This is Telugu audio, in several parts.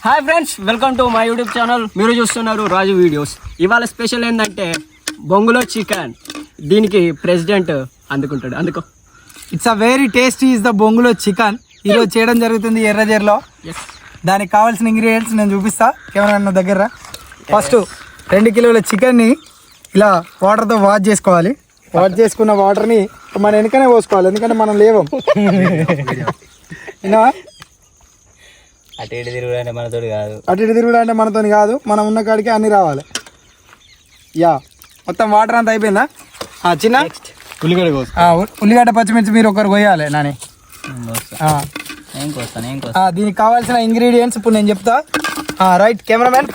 Hi friends, welcome to my YouTube channel. మీరు చూస్తున్నారు రాజు వీడియోస్. ఇవాళ స్పెషల్ ఏంటంటే బొంగులో చికెన్. దీనికి ప్రెసిడెంట్ అందుకుంటాడు. అందుకో it's a very tasty is the బొంగులో చికెన్. ఈరోజు చేయడం జరుగుతుంది ఎర్రజేరులో. దానికి కావాల్సిన ఇంగ్రీడియంట్స్ నేను చూపిస్తా. కెమెరా దగ్గర ఫస్ట్ 2 కిలోల చికెన్ని ఇలా వాటర్తో వాష్ చేసుకోవాలి. వాష్ చేసుకున్న వాటర్ని మన వెనకనే పోసుకోవాలి, ఎందుకంటే మనం లేవం. అటు ఇటు తిరుగుడు అంటే మనతో కాదు, మనం ఉన్న కాడికి అన్ని రావాలి. యా, మొత్తం వాటర్ అంతా అయిపోయిందా? చిన్న ఉల్లిగడ్డ పచ్చిమిర్చి మీరు ఒకరు కొయ్యాలి నాని. దీనికి కావాల్సిన ఇంగ్రీడియంట్స్ ఇప్పుడు నేను చెప్తా. Right cameraman,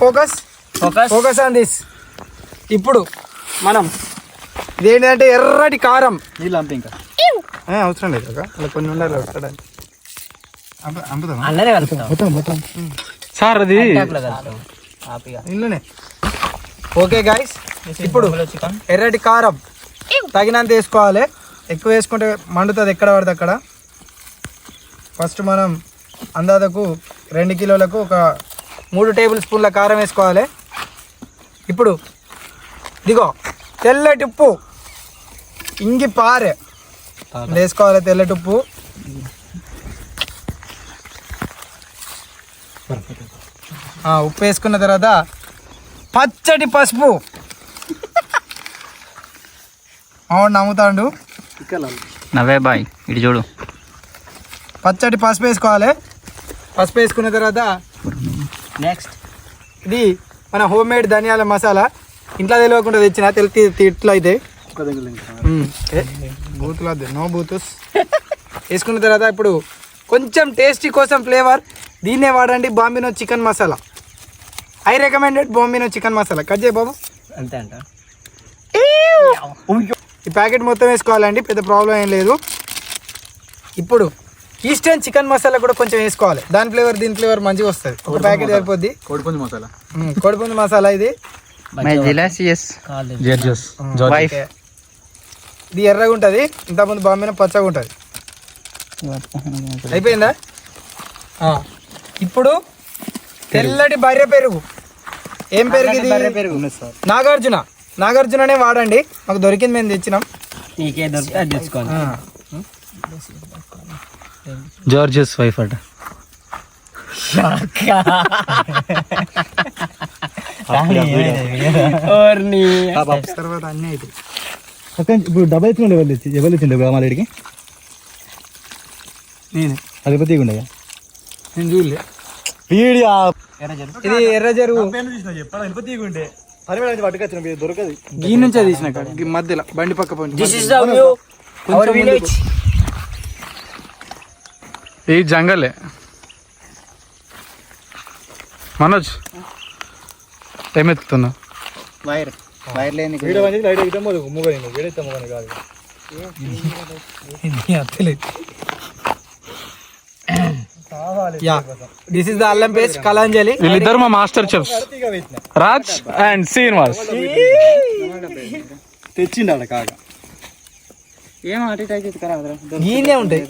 focus on this. ఇప్పుడు మనం ఇదేంటంటే ఎర్రటి కారం. నీళ్ళు అంత ఇంకా అవసరం లేదు, అలా కొన్ని ఉండాలి సార్. అది ఇందులోనే. ఓకే గాయస్, ఇప్పుడు ఎర్రటి కారం తగినంత వేసుకోవాలి. ఎక్కువ వేసుకుంటే మండుతుంది ఎక్కడ పడితే అక్కడ. ఫస్ట్ మనం అందాదకు 2 కిలోలకు ఒక 3 టేబుల్ స్పూన్ల కారం వేసుకోవాలి. ఇప్పుడు ఇదిగో తెల్లటి ఉప్పు, ఇంగి పారె వేసుకోవాలి. తెల్లటి ఉప్పు, ఉప్పు వేసుకున్న తర్వాత పచ్చటి పసుపు. అవును, నమ్ముతాడు నవే బాయ్, ఇటు చూడు. పచ్చటి పసుపు వేసుకోవాలి. పసుపు వేసుకున్న తర్వాత నెక్స్ట్ ఇది మన హోమ్ మేడ్ ధనియాల మసాలా. ఇంట్లో తెలియకుండా తెచ్చిన ఇట్లా అయితే బూతులు వద్దు, నో బూతుస్. వేసుకున్న తర్వాత ఇప్పుడు కొంచెం టేస్టీ కోసం ఫ్లేవర్ దీన్నే వాడండి, Bambino chicken masala. I recommended Bambino chicken masala. Cut చేయి బాబు. అంతే అంట. ఈ ప్యాకెట్ మొత్తం వేసుకోవాలండి, పెద్ద ప్రాబ్లం ఏం లేదు. ఇప్పుడు ఈస్టర్న్ చికెన్ మసాలా కూడా కొంచెం వేసుకోవాలి. దాని ఫ్లేవర్ దీని ఫ్లేవర్ మంచిగా వస్తుంది. ఒక ప్యాకెట్ సరిపోద్ది. కోడిపుంజి మసాలా ఇది. ఇది ఎర్రగా ఉంటుంది, ఇంతకుముందు బాంబినో పచ్చగా ఉంటుంది. అయిపోయిందా? ఇప్పుడు తెల్లటి బర్రె పెరుగు. ఏం పెరుగు ఇది? నాగార్జుననే వాడండి, మాకు దొరికింది, మేము తెచ్చినాం. నీకే దొరికితే అది తెచ్చుకోండి. జార్జెస్ వైఫ్ అట. తర్వాత అన్నీ అయితే ఇప్పుడు డబ్బా ఇచ్చిన ఎవరు ఇచ్చిండు గ్రామాలడికి? నేను అధిపతి ఉండగా నేను చూడలే. ఇది ఎర్ర జరుగు దొరకదు. గీ నుంచే తీసిన మధ్యలో బండి పక్క పోయింది. ఈ జంగలే. మనోజ్ ఏమెత్తుతున్నా? This is the allam paste, కలాంజలి. వీళ్ళిద్దరు మా master chefs, Raj and Srinivas. తెచ్చిండ కాగా గీనే ఉంటాయి.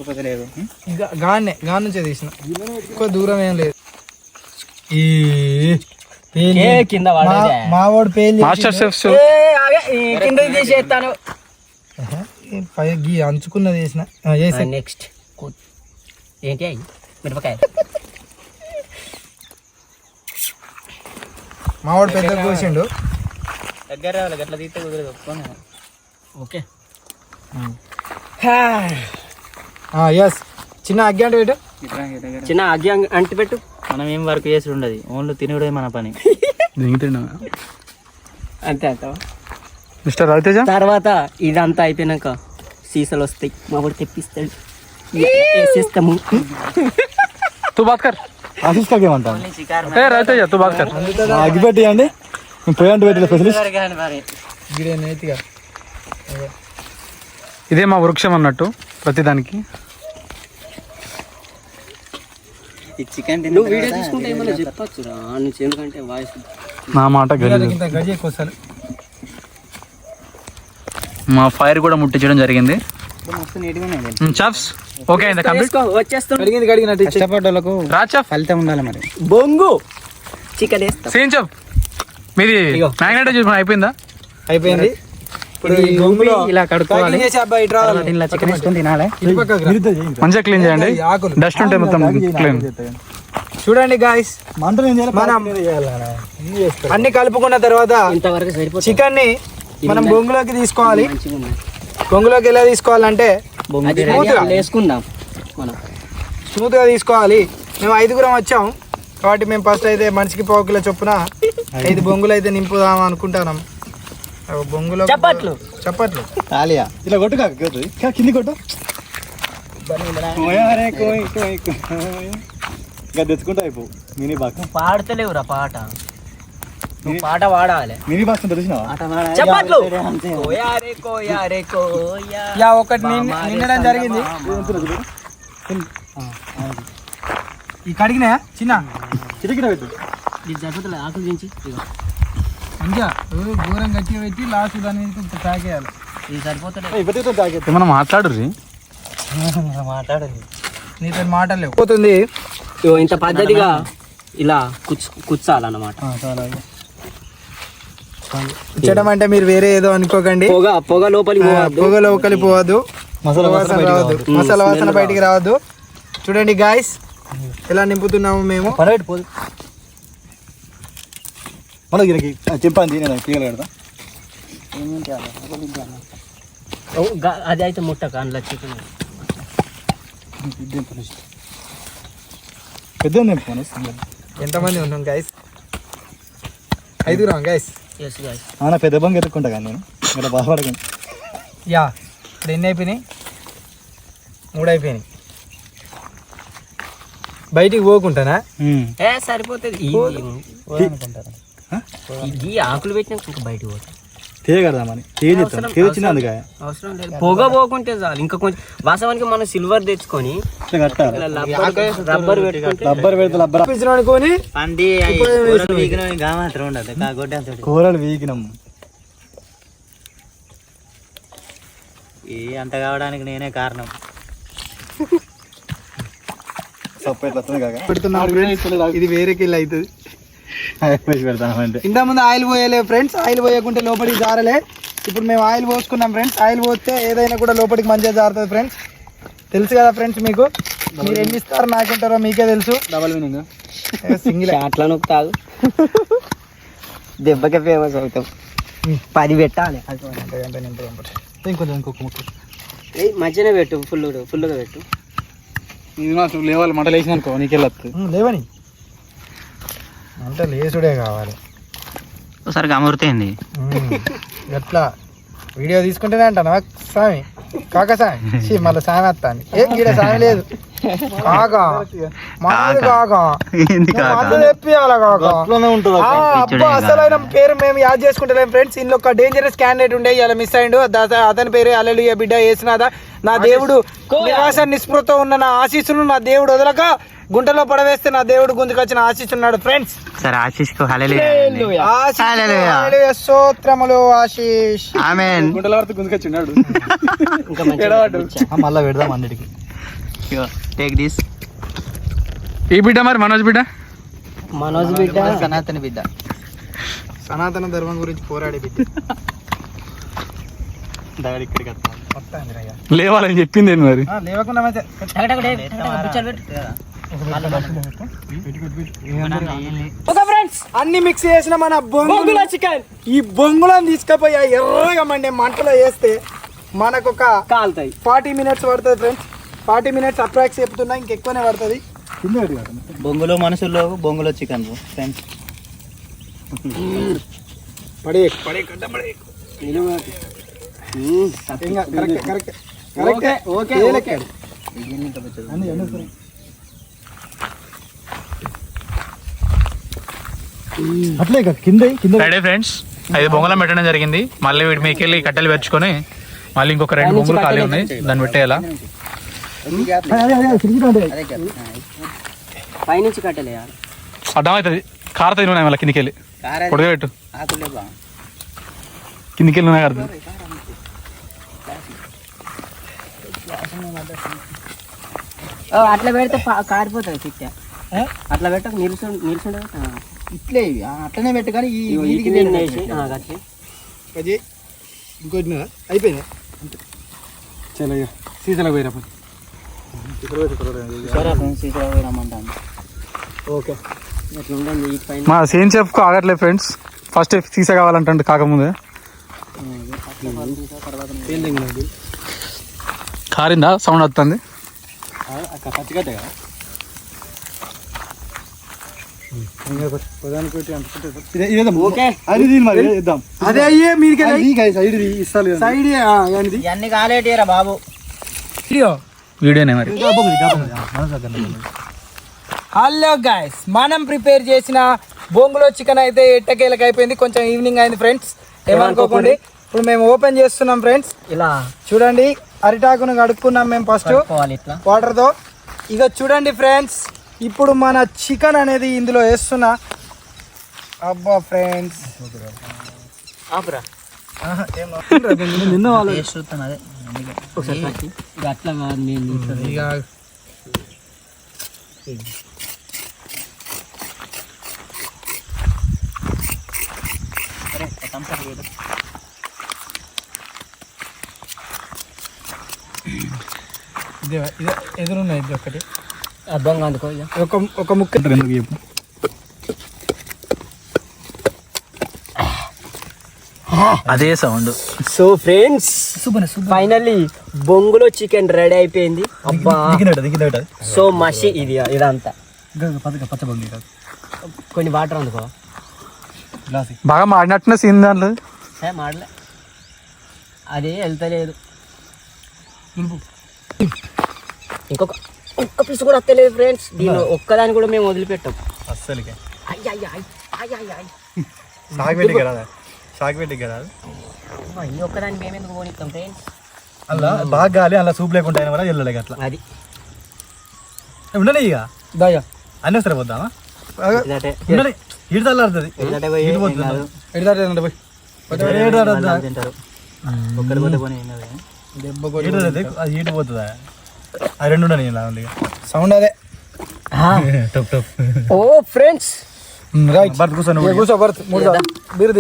గాన్ నుంచే తీసిన, ఎక్కువ దూరం ఏం లేదు. కింద మావాడు పేరు మాస్టర్ చెఫ్స్ కింద తీసేస్తాను. గీ అంచుకున్నది వేసిన. నెక్స్ట్ ఏంటి మిరపకాయ. మావాడు పెద్ద కోసిండు. దగ్గర గట్ల తీస్తే కుదరదు. ఓకే. ఎస్, చిన్న అగ్గి అంటే పెట్టు. చిన్న అగ్గి అంటి పెట్టు. మనం ఏం వర్క్ చేసి ఉండదు, ఓన్లీ తినడే మన పని. అంతే అంట. మిస్టర్ రవితేజ తర్వాత ఇదంతా అయిపోయినాక సీసాలు వస్తాయి, మా వాడు తెప్పిస్తాడు, వేసేస్తాము. తూ బాత్ కర్, ఆశీష్ కా ఏమంటాను? రవితేజ తూ బాత్ కర్. అగ్గి పెట్టి అండి, పోయాంటి పెట్టిన స్పెషలిస్ట్. ఇదే మా వృక్షం అన్నట్టు ప్రతిదానికి. నువ్వు వీడియో తీసుకుంటే ఏమన్నా చెప్పచ్చు నుంచి, ఎందుకంటే వాయిస్ నా మాట గజి. మా ఫైర్ కూడా ముట్టించడం జరిగింది. మస్తు నీట్గా ఉన్నాయి. చాప్స్ ఓకే అయిందా కంప్లీట్? వచ్చేస్తాం. కడిగినట్టు కష్టపడ్డోళ్ళకు రా చాప్ ఫలితం ఉండాలి మరి. బొంగు చికెన్ వేస్తాం. సేమ్ చాప్ మీది మ్యాగ్నెట్ చూసి అయిపోయిందా? అయిపోయింది. ఇప్పుడు ఈ గోంగూర గోంగూర ఇలా కడుక్కోవాలి. ప్యాకింగ్ చేసి అబ్బాయి ఇటు రావాలి. ఇలా చికెన్ వేసుకొని తినాలి. ఇటు పక్కకు రా. మంచిగా క్లీన్ చేయండి, ఆకులు. డస్ట్ ఉంటే మొత్తం క్లీన్. చూడండి గాయస్, మనం అన్ని కలుపుకున్న తర్వాత ఇంతవరకు సరిపోతుంది. చికెన్ ని మనం బొంగులోకి తీసుకోవాలి. మంచిగా ఉన్నాయి. బొంగులోకి ఎలా తీసుకోవాలంటే అది స్మూత్గా వేసుకుందాం మనం. స్మూత్గా తీసుకోవాలి. మేము 5గురం వచ్చాం కాబట్టి మేము ఫస్ట్ అయితే మనిషికి 1 కిలో చొప్పున 5 బొంగులు అయితే నింపుదాం అనుకుంటున్నాం. బొంగులో చప్పట్లు ఇలా కొట్టు కింది కొట్టు తెచ్చుకుంటా అయిపో. మినీ బాక్స్ పాడతలేవురా పాట, నువ్వు పాట పాడాలి. మినీ బాక్స్ తెలిసినావా? చప్పట్లు. కోయారే కోయారే కోయా. యా ఒకటి నిండడం జరిగింది. ఈ కడిగినా చిన్న చిటికిన పెట్టు. ఇది సరిపోతలే, ఆకులు దించి ఇగో. మంచిగా దూరం గట్టిగా పెట్టి లాస్ట్ దాని మీద ప్యాక్ చేయాలి. ఇది సరిపోతలే. మనం మాట్లాడు మాట్లాడండి. నీతో మాటలు లేవు. పోతుంది. ఇగో ఇంత పద్ధతిగా ఇలా కుచ్చాలన్నమాట. కుచ్చడం అంటే మీరు వేరే ఏదో అనుకోకండి. పొగ లోపలికి పోవద్దు. పొగ లోపలి పోవద్దు, మసాలా వాసన రావద్దు, మసాలా వాసన బయటికి రావద్దు. చూడండి గాయస్ ఎలా నింపుతున్నాము మేము. చెప్పండి అది అయితే ముట్టక అందులో చికెన్ పెద్ద ఎంతమంది ఉన్నాం గైస్? 5గురం గైస్. Yes guys. పెద్ద బంగ్ ఎత్తుకుంటా కానీ నేను ఇలా బాధపడకండి. యా ఇప్పుడు ఎన్ని అయిపోయినాయి? 3 అయిపోయినాయి. బయటికి పోకుంటానా? సరిపోతుంది. ఈ ఆకులు పెట్టినాక ఇంకా బయటకు పోతాం. తీయగడదామని తీయచ్చిన అందుకే అవసరం లేదు. పొగ పోకుంటే చాలు. ఇంకా కొంచెం వాస్తవానికి మనం సిల్వర్ తెచ్చుకొని రబ్బర్ పెట్టుకుంటే అనుకోని కూరలు వీకినాం. అంత కావడానికి నేనే కారణం. ఇది వేరే కిల్ అవుతుంది. పెడతామంటే ఇంత ముందు ఆయిల్ పోయలే ఫ్రెండ్స్. ఆయిల్ పోయకుంటే లోపలికి జారలే. ఇప్పుడు మేము ఆయిల్ పోసుకున్నాం ఫ్రెండ్స్. ఆయిల్ పోస్తే ఏదైనా కూడా లోపలికి మంచిగా జారుతుంది ఫ్రెండ్స్. తెలుసు కదా ఫ్రెండ్స్, మీకు మీరు ఎన్ని ఇస్తారు నాకుంటారో మీకే తెలుసు. డబల్ మీనింగ్ సింగిల్ అట్లా నొక్కుతాగు. దెబ్బకే ఫేమస్ అవుతాం. 10 పెట్టాలి. ఇంకొంచెం ఇంకొక ముక్క మంచిగానే పెట్టు, ఫుల్గా పెట్టు. లేవాలి మంట లేచిన అనుకో నీకెళ్ళొస్తుంది. లేవని అంటే లేసుడే కావాలి. ఒకసారి అమృతైంది ఎట్లా వీడియో తీసుకుంటేనే అంటాను స్వామి కాక స్వామి మళ్ళీ స్వామి వస్తాను. ఏం గీడ స్వామి లేదు కాక మాది కాక తెప్పియాలా కాక. అబ్బా అసలైన పేరు మేము యాద్ చేసుకుంటలేం ఫ్రెండ్స్. ఇందులో ఒక డేంజరస్ క్యాండిడేట్ ఉండే ఇలా మిస్ అయ్యిండు. అతని పేరే హల్లెలూయా బిడ్డ యేసునాథ. నా దేవుడు నిరాశ నిస్పృహతో ఉన్న నా ఆశీస్సును నా దేవుడు వదలక గుంటలో పడవేస్తే నా దేవుడు గుంజుకొచ్చిన ఆశిస్తున్నాడు ఫ్రెండ్స్. సరే ఆశీష్కు స్తోత్రములు ఆశీష్. ఆమేన్. గుంటల వరకు గుంజుకొచ్చిన్నాడు. మళ్ళా పెడదాం అన్నిటికీ. Take this. ఈ బిడ్డ మరి మనోజ్ బిడ్డ సనాతన బిడ్డ. సనాతన ధర్మం గురించి పోరాడే బిడ్డ. లేవాలని చెప్పింది మరి. లేవకుండా అన్ని మిక్స్ చేసిన మన బొంగుల చికెన్ ఈ బొంగులను తీసుకుపోయి ఎర్రగా మండే మంటలో వేస్తే మనకు ఒక 40 మినిట్స్ పడుతుంది ఫ్రెండ్స్. 40 మినిట్స్ అప్రాక్స్ చెప్తున్నా, ఇంకెక్కువనే పడుతుంది. బొంగులో మనుషుల్లో బొంగులో చికెన్ ఫ్రెండ్స్. పడే కట్ట పడే. అట్లే కింద రెడీ ఫ్రెండ్స్, 5 బొంగులం పెట్టడం జరిగింది. మళ్ళీ వీటి మీకు వెళ్ళి కట్టెలు పెంచుకొని మళ్ళీ ఇంకొక 2 బొంగులు ఖాళీ ఉన్నాయి, దాన్ని పెట్టేయాలా. పైనుంచి కట్టెలేయాలి. అర్థమవుతుంది. కారుతుంది నూనె మళ్ళీ కిందికి వెళ్ళి పొడిగా పెట్టు. కిందికి వెళ్ళి నూనె కారుతుంది. అట్లా పెడితే కారిపోతుంది చిట్టా. అట్లా పెట్టక నిల్చుండే ఇట్లే అట్లనే పెట్టు కానీ ఇంకోటి అయిపోయింది చాలా సీజన్కి పోయినప్పుడు ఓకే మా సేమ్ చెఫ్కు ఆగట్లేదు ఫ్రెండ్స్. ఫస్ట్ సీసా కావాలంటే కాకముందే కారిందా సౌండ్ వస్తుంది. అదే అయ్యే మీరు సైడ్ ఇవన్నీ కాలేటిరా బాబు. వీడియోనే మరి. హలో గైస్, మనం ప్రిపేర్ చేసిన బొంగులో చికెన్ అయితే ఎట్టకేలకు అయిపోయింది. కొంచెం ఈవినింగ్ అయింది ఫ్రెండ్స్, ఏమనుకోకండి. ఇప్పుడు మేము ఓపెన్ చేస్తున్నాం ఫ్రెండ్స్. ఇలా చూడండి, అరిటాకును కడుక్కున్నాం మేము ఫస్ట్ ఇట్లా వాటర్తో. ఇక చూడండి ఫ్రెండ్స్, ఇప్పుడు మన చికెన్ అనేది ఇందులో వేస్తున్నా. అబ్బా ఫ్రెండ్స్, ఆపురా నిన్న వాళ్ళు అదే ఒకసారి పట్టి. ఇక అట్లా కాదు నేను ఇక ఇదే ఎదురున్నాయి ఇది ఒకటి అర్థం కాదుకో. ఒక ముక్క అదే సౌండ్. సో ఫ్రెండ్స్, ఫైనల్లీ బొంగులో చికెన్ రెడీ అయిపోయింది. అబ్బా సో మషి ఇది ఇదంతా. కొన్ని వాటర్ అందుకో. బాగా మాడినట్టున్న సీన్ దాంట్లో. మాడలే, అది వెళ్తలేదు. ఇంకొక ఒక్క పీస్ కూడా వస్తలేదు ఫ్రెండ్స్. దీని ఒక్కదాన్ని కూడా మేము వదిలిపెట్టాం అస్సలుగా. ఈ ఒక్కదాన్ని మేము ఎందుకు పోనిస్తాం ఫ్రెండ్స్. అలా బాగా గాలి అలా సూప్ లేకుండా అయినా కూడా వెళ్ళలేక అట్లా అది ఉండలే. ఇక దయ్యా అన్నీ సరే పోద్దామా? ఇదటే ఉండలే, ఇటు తల్లాడుతుంది. ఇదటే పోయి ఇటు పోతుంది. ఎడదారండి పోయి తింటారు. ఒక్కడి పోతే పోనీ ఏం కాదు. దెబ్బ అది ఇటు పోతుందా? అది రెండు ఉండని ఇలా ఉంది. సౌండ్ అదే. టప్ టప్. ఓ ఫ్రెండ్స్, రైట్ బర్త్ కూర్చొని కూర్చో బర్త్ మీరు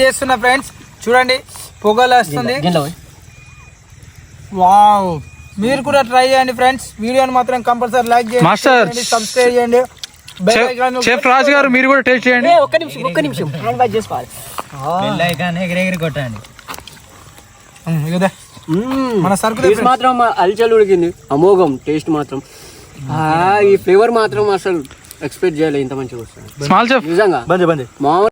చేస్తున్నా ఫ్రెండ్స్. చూడండి, పొగలు వస్తుంది. వావ్, మీరు కూడా ట్రై చేయండి ఫ్రెండ్స్. వీడియోని మాత్రం కంపల్సరీ లైక్ మాస్టర్. చేయండి, సబ్స్క్రైబ్ చేయండి. చెఫ్ రాజు గారు మీరు కూడా టేస్ట్ చేయండి. ఒక్క నిమిషం హ్యాండ్ వాష్ చేసుకోవాలి. ఎగిరెగిరి కొట్టండి. మన సరుకు టేస్ట్ మాత్రం అల్చల్ ఉడికింది, అమోఘం టేస్ట్ మాత్రం. ఈ ఫ్లేవర్ మాత్రం అసలు ఎక్స్పెక్ట్ చేయలేదు ఇంత మంచిగా వస్తుంది స్మాల్ చెఫ్ నిజంగా. బండి మామూలు